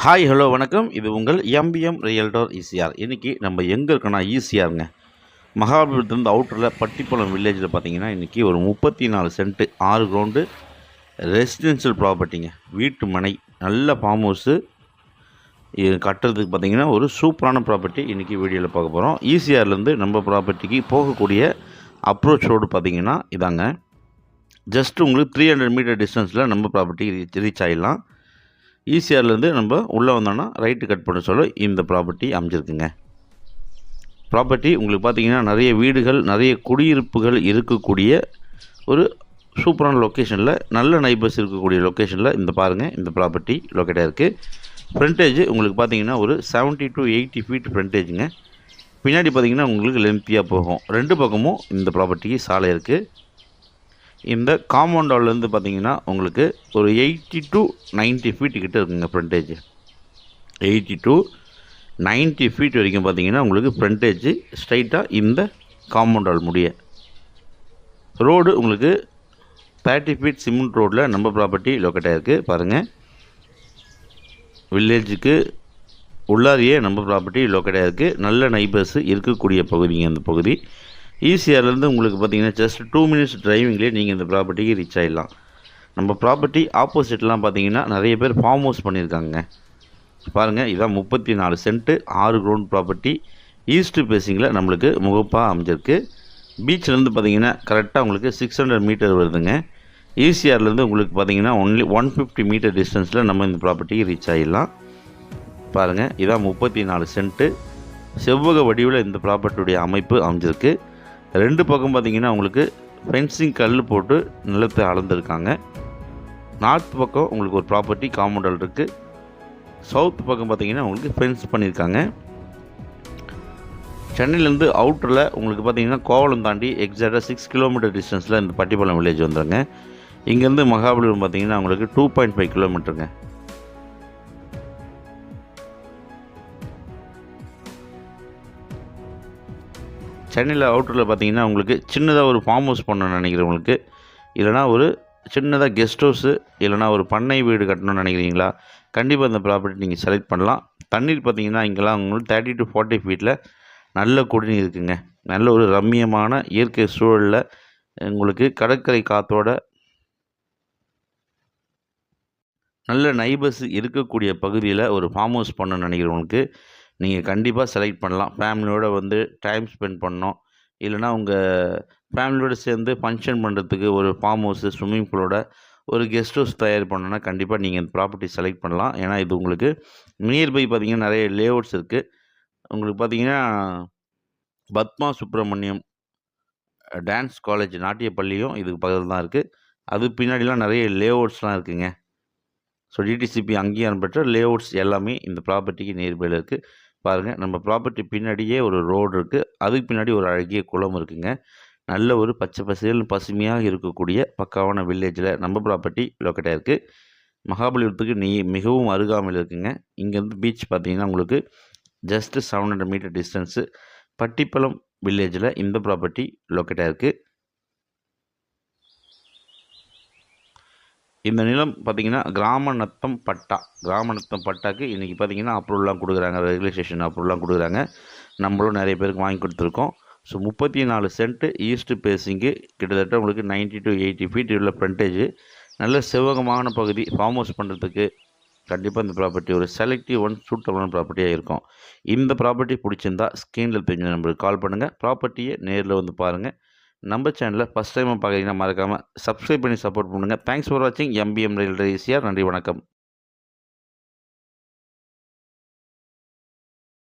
Hi hello வணக்கம். இது உங்கள் எம்பிஎம் ரியல்டர் ஈசிஆர். இன்றைக்கி நம்ம எங்கே இருக்கோன்னா ஈசிஆருங்க. மகாபலிபுரத்துலேருந்து அவுட்டரில் பட்டிப்பளம் வில்லேஜில் பார்த்தீங்கன்னா இன்றைக்கி ஒரு 34 சென்ட்டு 6 கிரவுண்டு ரெசிடென்ஷியல் ப்ராப்பர்ட்டிங்க. வீட்டு மனை, நல்ல ஃபார்ம் ஹவுஸு கட்டுறதுக்கு பார்த்தீங்கன்னா ஒரு சூப்பரான ப்ராப்பர்ட்டி இன்றைக்கி வீடியோவில் பார்க்க போகிறோம். ஈசிஆர்லேருந்து நம்ம ப்ராப்பர்ட்டிக்கு போகக்கூடிய அப்ரோச் ரோடு பார்த்தீங்கன்னா இதாங்க. ஜஸ்ட் உங்களுக்கு 300 மீட்டர் டிஸ்டன்ஸில் நம்ம ப்ராப்பர்ட்டி ரீச் ஆகிடலாம். ஈசிஆர்லேருந்து நம்ம உள்ளே வந்தோன்னா ரைட்டு கட் பண்ண சொல்ல இந்த ப்ராப்பர்ட்டி அமைஞ்சிருக்குங்க. ப்ராப்பர்ட்டி உங்களுக்கு பார்த்திங்கன்னா நிறைய வீடுகள், நிறைய குடியிருப்புகள் இருக்கக்கூடிய ஒரு சூப்பரான லொக்கேஷனில், நல்ல நைபர்ஸ் இருக்கக்கூடிய லொக்கேஷனில் இந்த பாருங்கள் இந்த ப்ராப்பர்ட்டி லொக்கேட்டாக இருக்குது. ஃப்ரண்டேஜ் உங்களுக்கு பார்த்திங்கன்னா ஒரு 70 to 80 ஃபீட் ஃப்ரண்டேஜுங்க. பின்னாடி பார்த்திங்கன்னா உங்களுக்கு லென்த்தியாக போகும். ரெண்டு பக்கமும் இந்த ப்ராப்பர்ட்டிக்கு சாலை இருக்குது. இந்த காம்பவுண்ட் வால்லேருந்து பார்த்தீங்கன்னா உங்களுக்கு ஒரு 80 to 90 ஃபீட் கிட்ட இருக்குங்க ஃப்ரண்டேஜ். 80 to 90 ஃபீட் வரைக்கும் பார்த்தீங்கன்னா உங்களுக்கு ஃப்ரண்டேஜ் ஸ்ட்ரைட்டாக இந்த காம்பவுண்ட் வால் முடிய. ரோடு உங்களுக்கு 30 ஃபீட் சிமெண்ட் ரோட்டில் நம்ம ப்ராப்பர்ட்டி லொக்கேட் ஆகிருக்கு. பாருங்கள், வில்லேஜுக்கு உள்ளாரியே நம்ம ப்ராப்பர்ட்டி லொக்கேட் ஆகிருக்கு. நல்ல நைபர்ஸ் இருக்கக்கூடிய பகுதிங்க இந்த பகுதி. ஈசிஆர்லேருந்து உங்களுக்கு பார்த்தீங்கன்னா ஜஸ்ட் 2 மினிட்ஸ் டிரைவிங்லேயே நீங்கள் இந்த ப்ராப்பர்ட்டிக்கு ரீச் ஆகிடலாம். நம்ம ப்ராப்பர்ட்டி ஆப்போசிட்லாம் பார்த்தீங்கன்னா நிறைய பேர் ஃபார்ம் ஹவுஸ் பண்ணியிருக்காங்க. பாருங்கள், இதான் 34 சென்ட்டு 6 கிரவுண்ட் ப்ராப்பர்ட்டி. ஈஸ்ட் ஃபேஸிங்கில் நம்மளுக்கு முகப்பாக அமைஞ்சிருக்கு. பீச்சிலேருந்து பார்த்தீங்கன்னா கரெக்டாக உங்களுக்கு 600 மீட்டர் வருதுங்க. ஈசிஆர்லேருந்து உங்களுக்கு பார்த்தீங்கன்னா ஒன்லி 150 மீட்டர் டிஸ்டன்ஸில் நம்ம இந்த ப்ராப்பர்ட்டிக்கு ரீச் ஆகிடலாம். பாருங்கள், இதான் 34 சென்ட்டு செவ்வக வடிவில் இந்த ப்ராப்பர்ட்டியுடைய அமைப்பு அமைஞ்சிருக்கு. ரெண்டு பக்கம் பார்த்திங்கன்னா உங்களுக்கு ஃபென்சிங் கல் போட்டு நிலத்தை அளந்துருக்காங்க. நார்த் பக்கம் உங்களுக்கு ஒரு ப்ராப்பர்ட்டி காம்பவுண்ட் இருக்குது. சவுத் பக்கம் பார்த்திங்கன்னா உங்களுக்கு ஃபென்ஸ் பண்ணியிருக்காங்க. சென்னையிலேருந்து அவுட்டரில் உங்களுக்கு பார்த்திங்கன்னா கோவளம் தாண்டி எக்ஸாக்டாக 6 கிலோமீட்டர் டிஸ்டன்ஸில் இந்த பட்டிப்பளம் வில்லேஜ் வந்துடுங்க. இங்கேருந்து மகாபலிபுரம் பார்த்திங்கன்னா உங்களுக்கு 2.5 கிலோமீட்டருங்க. சென்னையில் அவுட்டரில் பார்த்தீங்கன்னா உங்களுக்கு சின்னதாக ஒரு ஃபார்ம் ஹவுஸ் பண்ணணும்னு நினைக்கிறவங்களுக்கு, இல்லைனா ஒரு சின்னதாக கெஸ்ட் ஹவுஸு, இல்லைனா ஒரு பண்ணை வீடு கட்டணும்னு நினைக்கிறீங்களா, கண்டிப்பாக இந்த ப்ராப்பர்ட்டி நீங்கள் செலக்ட் பண்ணலாம். தண்ணீர் பார்த்தீங்கன்னா இங்கெல்லாம் உங்களுக்கு 30 to 40 ஃபீட்டில் நல்ல குடிநீர் இருக்குங்க. நல்ல ஒரு ரம்மியமான இயற்கை சூழலில் உங்களுக்கு கடற்கரை காற்றோட நல்ல நைபர்ஸ் இருக்கக்கூடிய பகுதியில் ஒரு ஃபார்ம் ஹவுஸ் பண்ணணும்னு நினைக்கிறவங்களுக்கு நீங்கள் கண்டிப்பாக செலக்ட் பண்ணலாம். ஃபேமிலியோடு வந்து டைம் ஸ்பெண்ட் பண்ணணும், இல்லைனா உங்கள் ஃபேமிலியோடு சேர்ந்து ஃபங்க்ஷன் பண்ணுறதுக்கு ஒரு ஃபார்ம் ஹவுஸு, ஸ்விம்மிங் பூலோட ஒரு கெஸ்ட் ஹவுஸ் தயார் பண்ணணுன்னா கண்டிப்பாக நீங்கள் இந்த ப்ராப்பர்ட்டி செலக்ட் பண்ணலாம். ஏன்னா இது உங்களுக்கு நியர்பை பார்த்திங்கன்னா நிறைய லேஅவுட்ஸ் இருக்குது. உங்களுக்கு பார்த்திங்கன்னா பத்மா சுப்பிரமணியம் டான்ஸ் காலேஜ் நாட்டிய பள்ளியும் இதுக்கு பக்கத்தில் தான் இருக்குது. அது பின்னாடிலாம் நிறைய லேஅவுட்ஸ்லாம் இருக்குதுங்க. ஸோ டிடிசிபி அங்கீகாரம் பெற்ற லேஅவுட்ஸ் எல்லாமே இந்த ப்ராப்பர்ட்டிக்கு நியர்பையில் இருக்குது. பாருங்கள், நம்ம ப்ராப்பர்ட்டி பின்னாடியே ஒரு ரோடு இருக்குது. அதுக்கு பின்னாடி ஒரு அழகிய குளம் இருக்குங்க. நல்ல ஒரு பச்சை பசேல்னு பசுமையாக இருக்கக்கூடிய பக்காவான வில்லேஜில் நம்ம ப்ராப்பர்ட்டி லொக்கேட் ஆகிருக்கு. மகாபலிபுரத்துக்கு மிகவும் அருகாமையில் இருக்குங்க. இங்கேருந்து பீச் பார்த்தீங்கன்னா உங்களுக்கு ஜஸ்ட்டு 700 மீட்டர் டிஸ்டன்ஸு. பட்டிப்பளம் வில்லேஜில் இந்த ப்ராப்பர்ட்டி லொக்கேட் ஆகிருக்கு. இந்த நிலம் பார்த்திங்கன்னா கிராம நத்தம் பட்டாக்கு இன்றைக்கி பார்த்திங்கன்னா அப்ரூவல்லாம் கொடுக்குறாங்க, ரெகுலேஷன் அப்ரூவல்லாம் கொடுக்குறாங்க. நம்மளும் நிறைய பேருக்கு வாங்கி கொடுத்துருக்கோம். ஸோ 34 சென்ட்டு ஈஸ்ட் ஃபேஸிங்கு, கிட்டத்தட்ட உங்களுக்கு 90 to 80 ஃபீட் உள்ள ஃப்ரண்டேஜ், நல்ல செவ்வகமான பகுதி. ஃபார்ம் ஹவுஸ் பண்ணுறதுக்கு கண்டிப்பாக இந்த ப்ராப்பர்ட்டி ஒரு செலக்டிவ் சூட்டபிளான ப்ராப்பர்ட்டியாக இருக்கும். இந்த ப்ராப்பர்ட்டி பிடிச்சிருந்தா ஸ்க்ரீனில் தெரிஞ்ச நம்பருக்கு கால் பண்ணுங்கள். ப்ராப்பர்ட்டியை நேரில் வந்து பாருங்கள். நம்ம சேனலில் ஃபஸ்ட் டைமாக பார்க்குறீங்கன்னா மறக்காமல் சப்ஸ்கிரைப் பண்ணி சப்போர்ட் பண்ணுங்கள். தேங்க்ஸ் ஃபார் வாட்சிங் எம்பிஎம் ரியல்டர் ஈசிஆர். நன்றி, வணக்கம்.